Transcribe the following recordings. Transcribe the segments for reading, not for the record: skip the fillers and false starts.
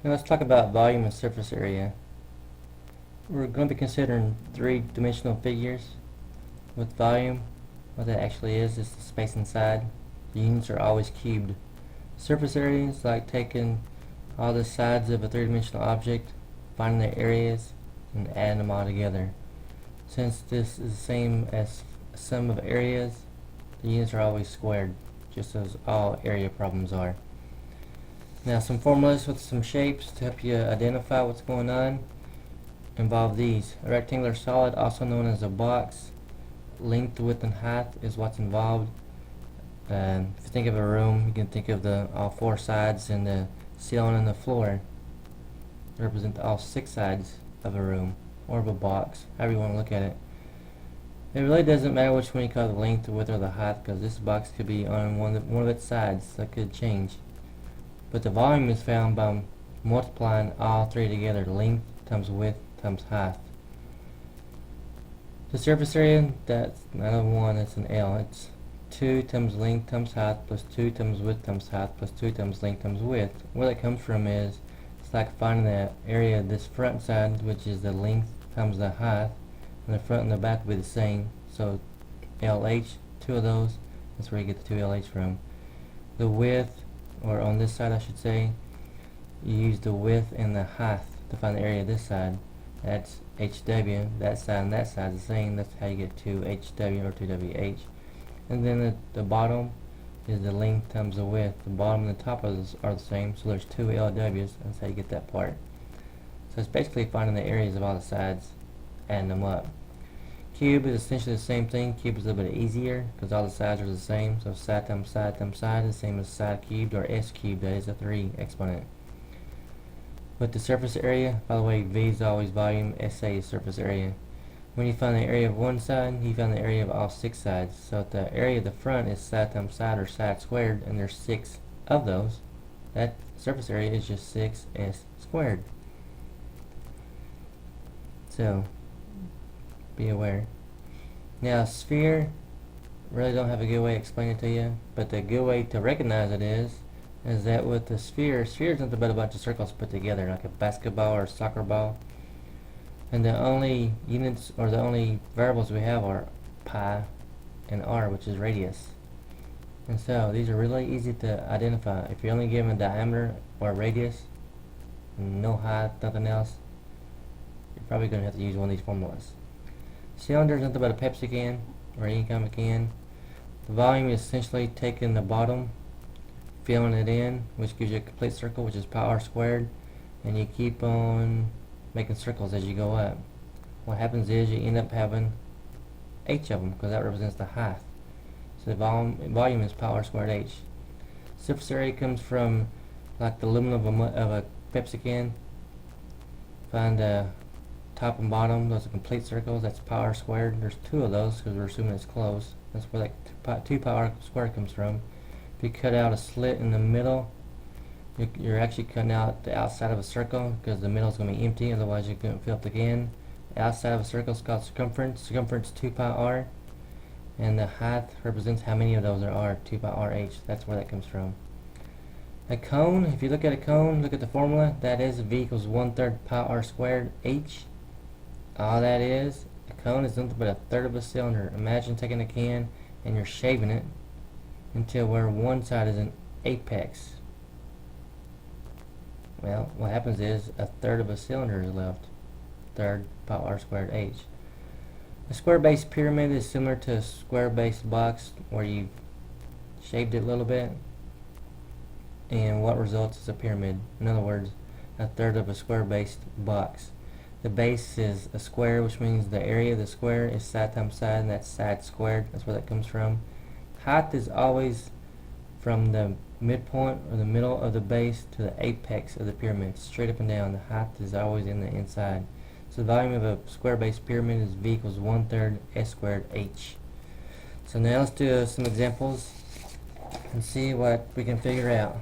Now let's talk about volume and surface area. We're going to be considering three-dimensional figures. With volume, what that actually is the space inside. The units are always cubed. Surface area is like taking all the sides of a three-dimensional object, finding their areas, and adding them all together. Since this is the same as sum of areas, the units are always squared, just as all area problems are. Now some formulas with some shapes to help you identify what's going on involve these. A rectangular solid, also known as a box, length, width, and height is what's involved. If you think of a room, you can think of all four sides and the ceiling and the floor represent all six sides of a room or of a box, however you want to look at it. It really doesn't matter which one you call the length, the width, or the height, because this box could be on one of its sides, so it could change. But the volume is found by multiplying all three together, length times width times height. The surface area, that's not a 1, it's an L. It's 2 times length times height plus 2 times width times height plus 2 times length times width. Where that comes from is, it's like finding the area of this front side, which is the length times the height, and the front and the back will be the same. So LH, two of those, that's where you get the 2LH from. The width, or on this side I should say, you use the width and the height to find the area of this side. That's HW, that side and that side is the same. That's how you get 2HW or 2WH. And then the bottom is the length times the width. The bottom and the top are the same, so there's two LWs. That's how you get that part. So it's basically finding the areas of all the sides, adding them up. Cube is essentially the same thing. Cube is a little bit easier because all the sides are the same. So side times side times side is the same as side cubed, or S cubed. That is a 3 exponent. With the surface area, by the way, V is always volume, SA is surface area. When you find the area of one side, you find the area of all six sides. So if the area of the front is side times side, or side squared, and there's 6 of those, that surface area is just 6S squared. So be aware. Now sphere, really don't have a good way to explain it to you, but the good way to recognize it is that with the sphere is nothing but a bunch of circles put together, like a basketball or a soccer ball. And the only units, or the only variables we have, are pi and r, which is radius. And so these are really easy to identify. If you're only given a diameter or a radius, no height, nothing else, you're probably going to have to use one of these formulas. Cylinder is nothing but a Pepsi can, or any kind of can. The volume is essentially taking the bottom, filling it in, which gives you a complete circle, which is pi r squared, and you keep on making circles as you go up. What happens is you end up having h of them, because that represents the height. So the volume is pi r squared h. Surface area comes from like the aluminum of a Pepsi can. Find the top and bottom, those are complete circles, that's pi r squared. There's 2 of those because we're assuming it's closed. That's where that 2 pi r squared comes from. If you cut out a slit in the middle, you're actually cutting out the outside of a circle, because the middle is going to be empty, otherwise you couldn't fill up the can. The outside of a circle is called circumference. Circumference 2 pi r, and the height represents how many of those there are, 2 pi r h. That's where that comes from. A cone, if you look at a cone, look at the formula, that is V equals 1/3 pi r squared h. All that is, a cone is nothing but a third of a cylinder. Imagine taking a can and you're shaving it until where one side is an apex. Well, what happens is a third of a cylinder is left. Third pi r squared h. A square-based pyramid is similar to a square-based box where you've shaved it a little bit, and what results is a pyramid. In other words, a third of a square-based box. The base is a square, which means the area of the square is side times side, and that's side squared. That's where that comes from. Height is always from the midpoint or the middle of the base to the apex of the pyramid, straight up and down. The height is always in the inside. So the volume of a square-based pyramid is V equals 1/3 S squared h. So now let's do some examples and see what we can figure out.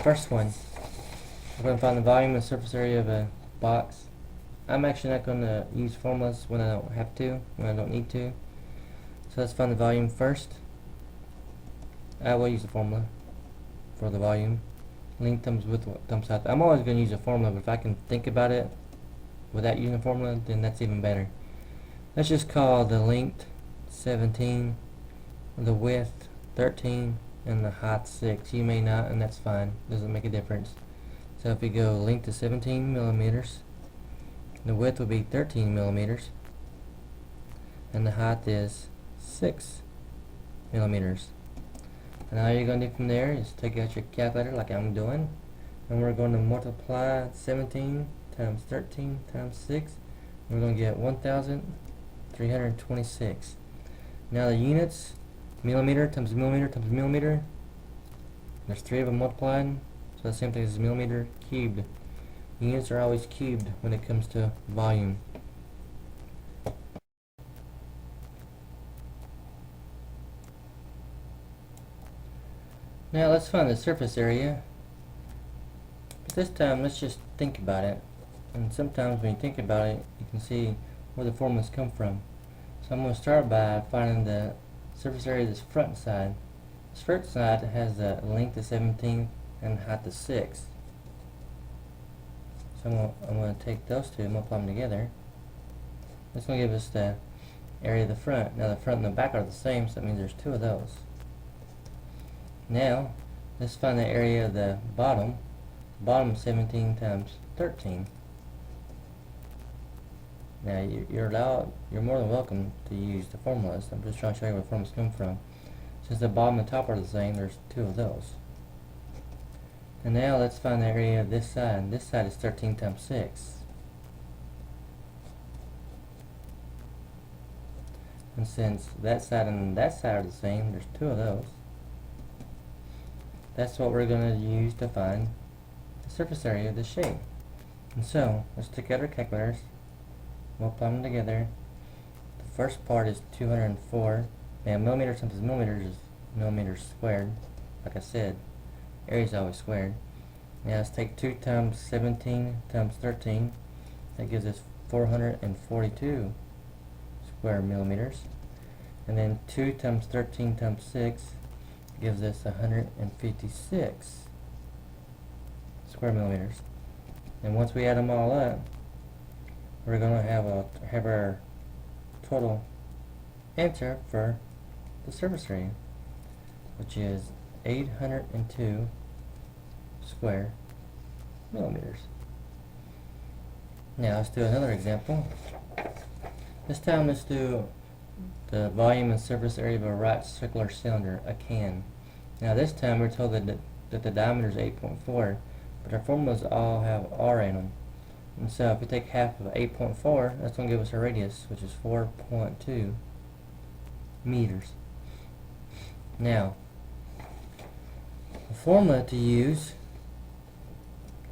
First one, we're going to find the volume and surface area of a box. I'm actually not going to use formulas when I don't have to, when I don't need to. So let's find the volume first. I will use the formula for the volume. length times width times height. I'm always going to use a formula, but if I can think about it without using a formula, then that's even better. Let's just call the length 17, the width 13, and the height 6. You may not, and that's fine. Doesn't make a difference. So if we go length is 17 millimeters, the width will be 13 millimeters, and the height is 6 millimeters. And all you're going to do from there is take out your calculator like I'm doing, and we're going to multiply 17 times 13 times 6. We're going to get 1,326. Now the units, millimeter times millimeter times millimeter, there's 3 of them multiplied, so the same thing as millimeter cubed. Units are always cubed when it comes to volume. Now let's find the surface area. But this time let's just think about it. And sometimes when you think about it, you can see where the formulas come from. So I'm going to start by finding the surface area of this front side. This front side has a length of 17 and height of 6. So I'm going to take those two and multiply them together. That's going to give us the area of the front. Now the front and the back are the same, so that means there's 2 of those. Now let's find the area of the bottom. The bottom is 17 times 13. Now you're more than welcome to use the formulas. I'm just trying to show you where the formulas come from. Since the bottom and the top are the same, there's 2 of those. And now let's find the area of this side. This side is 13 times 6. And since that side and that side are the same, there's 2 of those. That's what we're going to use to find the surface area of the shape. And so, let's take out our calculators, multiply them together. The first part is 204. Now millimeters times millimeters is millimeters squared. Like I said, area is always squared. Now let's take 2 times 17 times 13. That gives us 442 square millimeters. And then 2 times 13 times 6 gives us 156 square millimeters. And once we add them all up, we're going to have our total answer for the surface area, which is 802 square millimeters. Now let's do another example. This time let's do the volume and surface area of a right circular cylinder, a can. Now this time we're told that the diameter is 8.4, but our formulas all have R in them. And so if we take half of 8.4, that's going to give us a radius, which is 4.2 meters. Now, the formula to use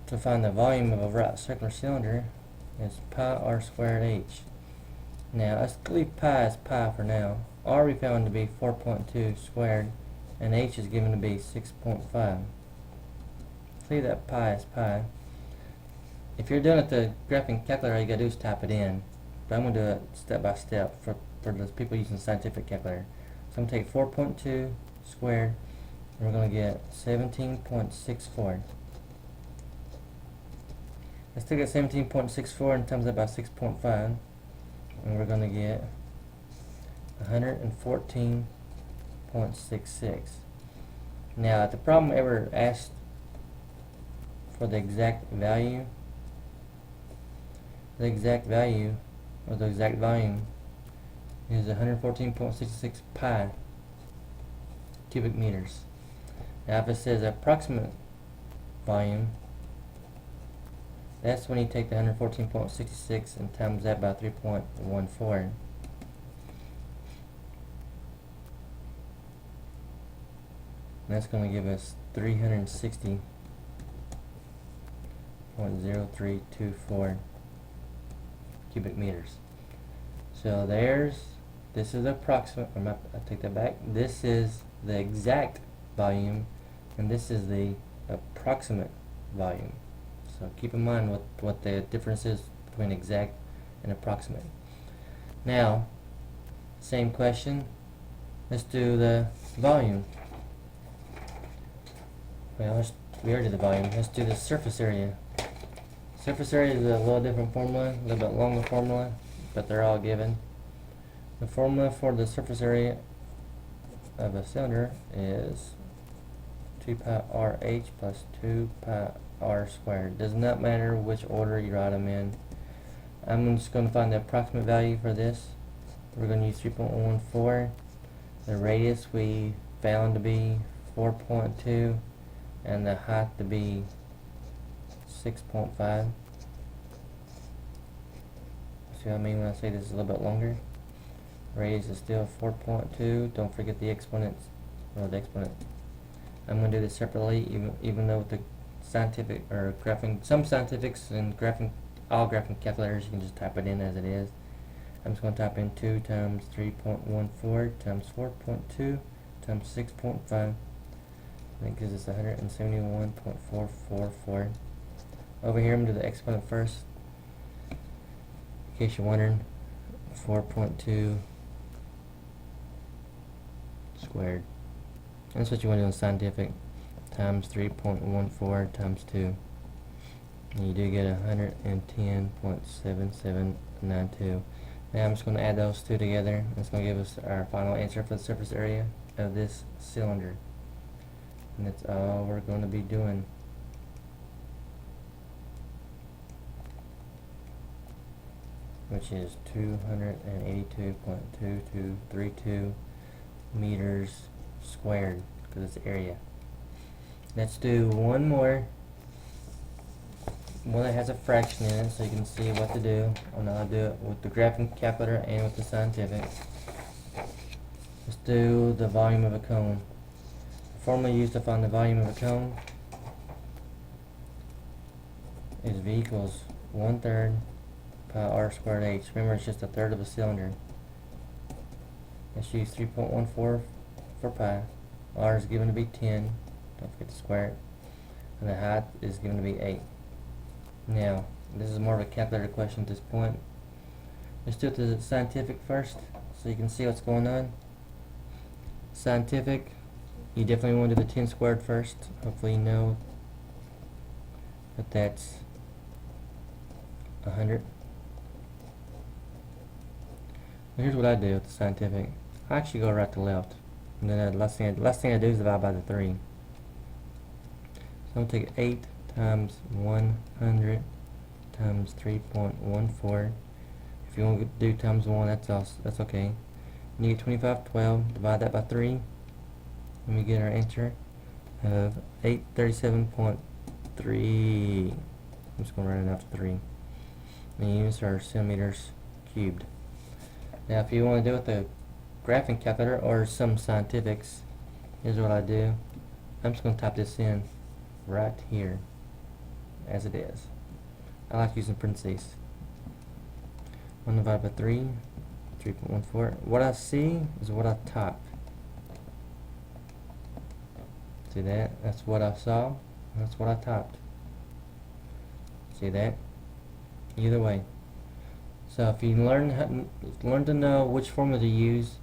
to find the volume of a right circular cylinder is pi r squared h. Now let's leave pi as pi for now. R we found to be 4.2 squared, and h is given to be 6.5. Leave that pi as pi. If you're doing it the graphing calculator, all you gotta do is type it in. But I'm gonna do it step by step for those people using scientific calculator. So I'm gonna take 4.2 squared, and we're gonna get 17.64. Let's take that 17.64 and times that by 6.5. And we're going to get 114.66. Now, if the problem ever asked for the exact value, or the exact volume is 114.66 pi cubic meters. Now, if it says approximate volume, that's when you take the 114.66 and times that by 3.14. That's going to give us 360.0324 cubic meters. So this is approximate, I take that back. This is the exact volume, and this is the approximate volume. So keep in mind what the difference is between exact and approximate. Now, same question. Let's do the volume. Well, we already did the volume. Let's do the surface area. Surface area is a little different formula, a little bit longer formula, but they're all given. The formula for the surface area of a cylinder is 2 pi RH plus 2 pi r squared. Does not matter which order you write them in. I'm just going to find the approximate value for this. We're going to use 3.14. The radius we found to be 4.2 and the height to be 6.5. See what I mean when I say this is a little bit longer? Radius is still 4.2. Don't forget the exponents. Well, the exponent. I'm going to do this separately, even though with the scientific or graphing, some scientifics and graphing, all graphing calculators, you can just type it in as it is. I'm just going to type in 2 times 3.14 times 4.2 times 6.5. That gives us 171.444. Over here, I'm going to do the exponent first. In case you're wondering, 4.2 squared. That's what you want to do in scientific. Times 3.14 times 2. And you do get 110.7792. Now I'm just going to add those two together. It's going to give us our final answer for the surface area of this cylinder. And that's all we're going to be doing. Which is 282.2232 meters squared, because it's area. Let's do one more. One that has a fraction in it, so you can see what to do. And I'll do it with the graphing calculator and with the scientific. Let's do the volume of a cone. The formula used to find the volume of a cone is V equals 1/3 pi r squared h. Remember, it's just a third of a cylinder. Let's use 3.14 for pi. R is given to be 10. Don't forget to square it. And the height is given to be 8. Now, this is more of a calculator question at this point. Let's do it to the scientific first, so you can see what's going on. Scientific, you definitely want to do the 10 squared first. Hopefully you know that that's 100. Here's what I do with the scientific. I actually go right to left. And then the last thing I do is divide by the 3. So I'm going to take 8 times 100 times 3.14. If you want to do times 1, that's okay. And you get 2512. Divide that by 3. And we get our answer of 837.3. I'm just going to run it out to 3. And use our centimeters cubed. Now, if you want to do it with the graphing calculator or some scientifics, here's what I do. I'm just going to type this in right here as it is. I like using parentheses. 1 divided by 3, 3.14. What I see is what I type. See that? That's what I saw. That's what I typed. See that? Either way. So if you learn to know which formula to use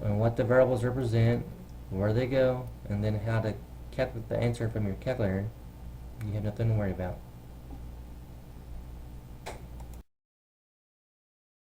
and what the variables represent, where they go, and then how to calculate the answer from your calculator, you have nothing to worry about.